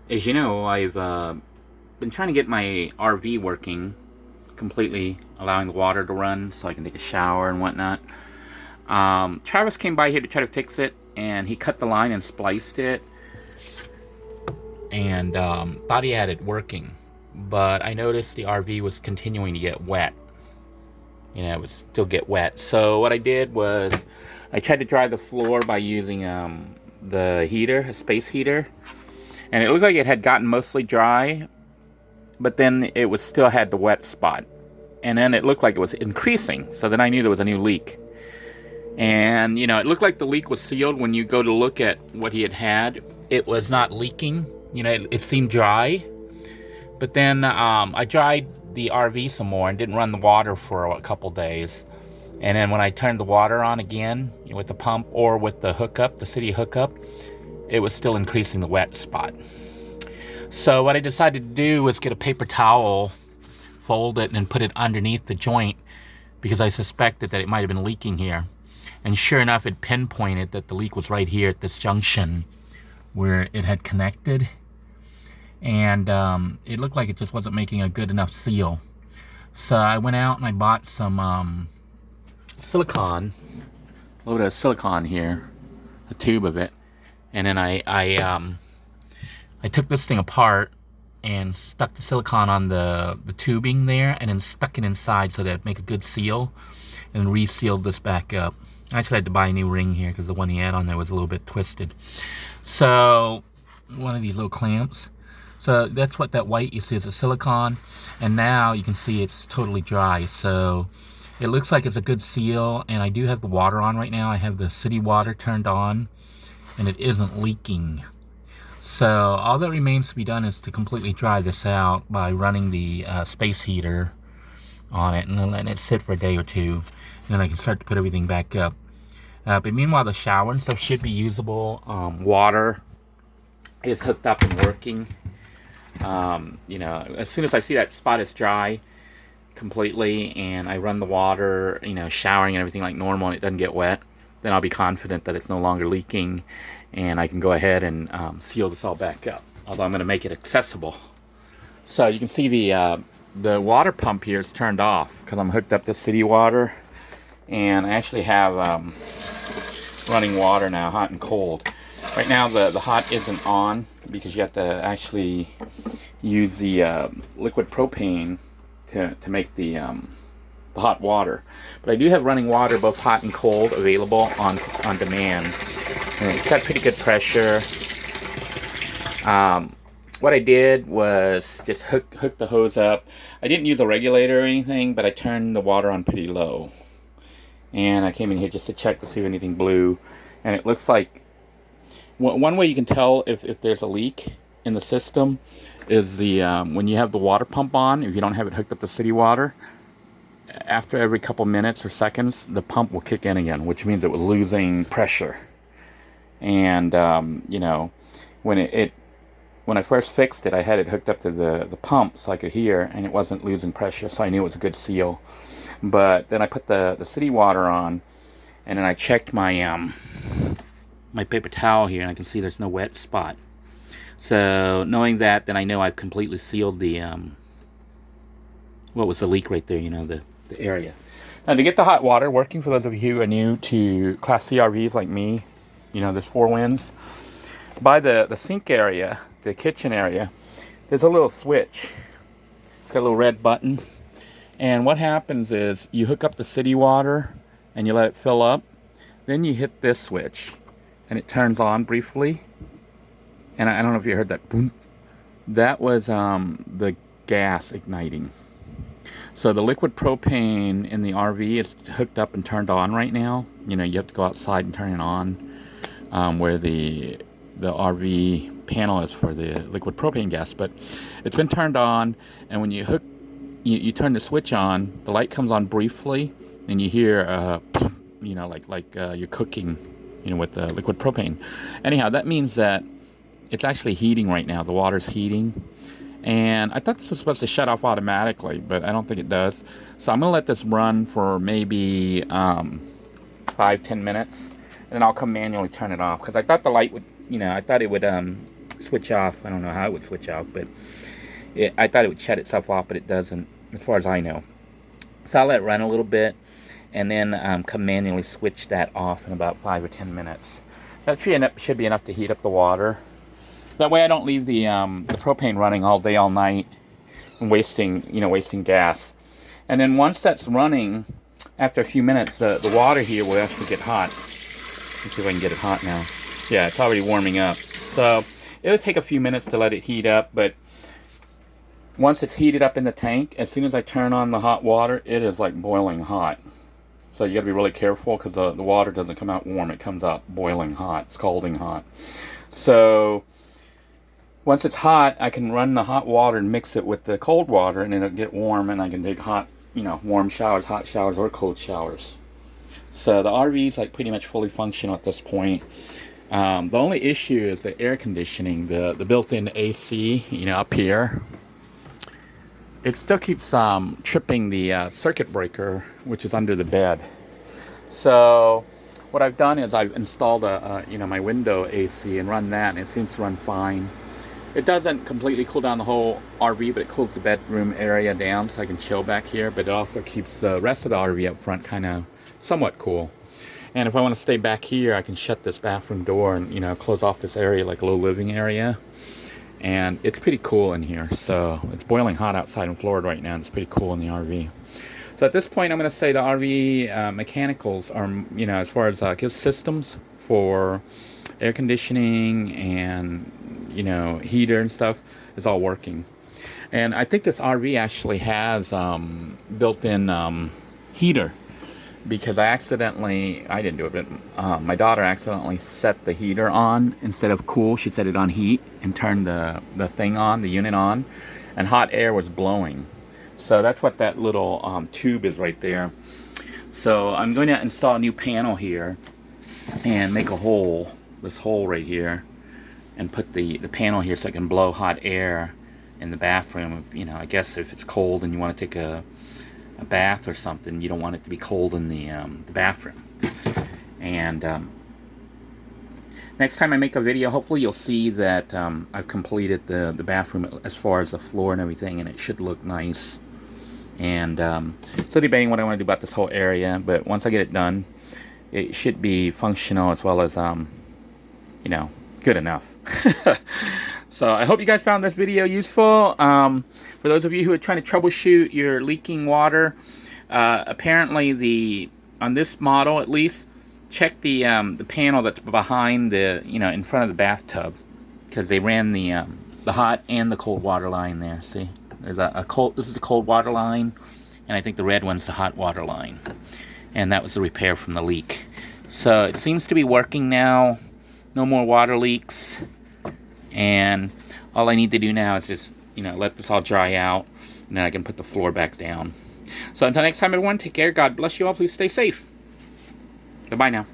As you know, I've been trying to get my RV working completely, allowing the water to run so I can take a shower and whatnot. Travis came by here to try to fix it, and he cut the line and spliced it, and thought he had it working. But I noticed the RV was continuing to get wet. It would still get wet. So what I did was I tried to dry the floor by using the heater, a space heater, and it looked like it had gotten mostly dry, but then it was still had the wet spot, and then it looked like it was increasing. So then I knew there was a new leak, and it looked like the leak was sealed. When you go to look at what he had, it was not leaking. It seemed dry. But then I dried the RV some more and didn't run the water for a couple days. And then when I turned the water on again with the pump or with the hookup, the city hookup, it was still increasing the wet spot. So what I decided to do was get a paper towel, fold it, and put it underneath the joint because I suspected that it might have been leaking here. And sure enough, it pinpointed that the leak was right here at this junction where it had connected. And it looked like it just wasn't making a good enough seal. So I went out and I bought some silicone, a little bit of silicone here, a tube of it, and then I took this thing apart and stuck the silicone on the tubing there, and then stuck it inside so that it'd make a good seal, and resealed this back up. I actually had to buy a new ring here because the one he had on there was a little bit twisted. So one of these little clamps. So that's what that white you see is a silicone, and now you can see it's totally dry. So it looks like it's a good seal, and I do have the water on right now. I have the city water turned on, and it isn't leaking. So all that remains to be done is to completely dry this out by running the space heater on it and then letting it sit for a day or two, and then I can start to put everything back up. But meanwhile, the shower and stuff should be usable. Water is hooked up and working. As soon as I see that spot is dry completely and I run the water, showering and everything like normal, and it doesn't get wet, then I'll be confident that it's no longer leaking, and I can go ahead and seal this all back up. Although I'm going to make it accessible. So you can see the water pump here is turned off because I'm hooked up to city water, and I actually have running water now, hot and cold. Right now the hot isn't on because you have to actually use the liquid propane to make the hot water. But I do have running water, both hot and cold, available on demand. And it's got pretty good pressure. What I did was just hook the hose up. I didn't use a regulator or anything, but I turned the water on pretty low. And I came in here just to check to see if anything blew. And it looks like one way you can tell if there's a leak in the system is when you have the water pump on, if you don't have it hooked up to city water, after every couple minutes or seconds, the pump will kick in again, which means it was losing pressure. And, when when I first fixed it, I had it hooked up to the pump so I could hear, and it wasn't losing pressure, so I knew it was a good seal. But then I put the city water on, and then I checked my my paper towel here, and I can see there's no wet spot. So knowing that, then I know I've completely sealed the what was the leak right there, the area. Now to get the hot water working, for those of you who are new to Class C RVs like me, there's Four Winds. By the sink area, the kitchen area, there's a little switch. It's got a little red button. And what happens is you hook up the city water and you let it fill up. Then you hit this switch and it turns on briefly. And I don't know if you heard that boom. That was the gas igniting. So the liquid propane in the RV is hooked up and turned on right now. You have to go outside and turn it on, where the RV panel is for the liquid propane gas. But it's been turned on, and when you you turn the switch on, the light comes on briefly, and you hear, like you're cooking, with the liquid propane. Anyhow, that means that it's actually heating right now. The water's heating. And I thought this was supposed to shut off automatically, but I don't think it does. So I'm going to let this run for maybe 5-10 minutes, and then I'll come manually turn it off. Because I thought the light would, I thought it would switch off. I don't know how it would switch off, but I thought it would shut itself off, but it doesn't, as far as I know. So I'll let it run a little bit, and then come manually switch that off in about 5 or 10 minutes. That should be enough to heat up the water. That way I don't leave the propane running all day, all night, and wasting gas. And then once that's running, after a few minutes, the water here will actually get hot. Let's see if I can get it hot now. Yeah, it's already warming up. So it'll take a few minutes to let it heat up, but once it's heated up in the tank, as soon as I turn on the hot water, it is like boiling hot. So you got to be really careful, because the water doesn't come out warm. It comes out boiling hot, scalding hot. So once it's hot, I can run the hot water and mix it with the cold water, and then it'll get warm, and I can take hot, warm showers, hot showers, or cold showers. So the RV is like pretty much fully functional at this point. The only issue is the air conditioning, the built-in AC, up here. It still keeps tripping the circuit breaker, which is under the bed. So what I've done is I've installed my window AC and run that, and it seems to run fine. It doesn't completely cool down the whole RV, but it cools the bedroom area down so I can chill back here. But it also keeps the rest of the RV up front kind of somewhat cool. And if I want to stay back here, I can shut this bathroom door and close off this area like a little living area. And it's pretty cool in here. So it's boiling hot outside in Florida right now, and it's pretty cool in the RV. So at this point, I'm going to say the RV mechanicals are, as far as systems for air conditioning and heater and stuff, is all working. And I think this RV actually has built-in heater, because I didn't do it, but my daughter accidentally set the heater on instead of cool. She set it on heat and turned the unit on, and hot air was blowing. So that's what that little tube is right there. So I'm going to install a new panel here and make this hole right here, and put the panel here so it can blow hot air in the bathroom. I guess if it's cold and you want to take a bath or something, you don't want it to be cold in the bathroom. And next time I make a video, hopefully you'll see that I've completed the bathroom as far as the floor and everything, and it should look nice. And still debating what I want to do about this whole area, but once I get it done, it should be functional as well as good enough. So I hope you guys found this video useful. For those of you who are trying to troubleshoot your leaking water, apparently on this model at least, check the panel that's behind in front of the bathtub, because they ran the hot and the cold water line there. See, there's this is the cold water line, and I think the red one's the hot water line, and that was the repair from the leak. So it seems to be working now. No more water leaks. And all I need to do now is just, let this all dry out, and then I can put the floor back down. So until next time, everyone, take care. God bless you all. Please stay safe. Goodbye now.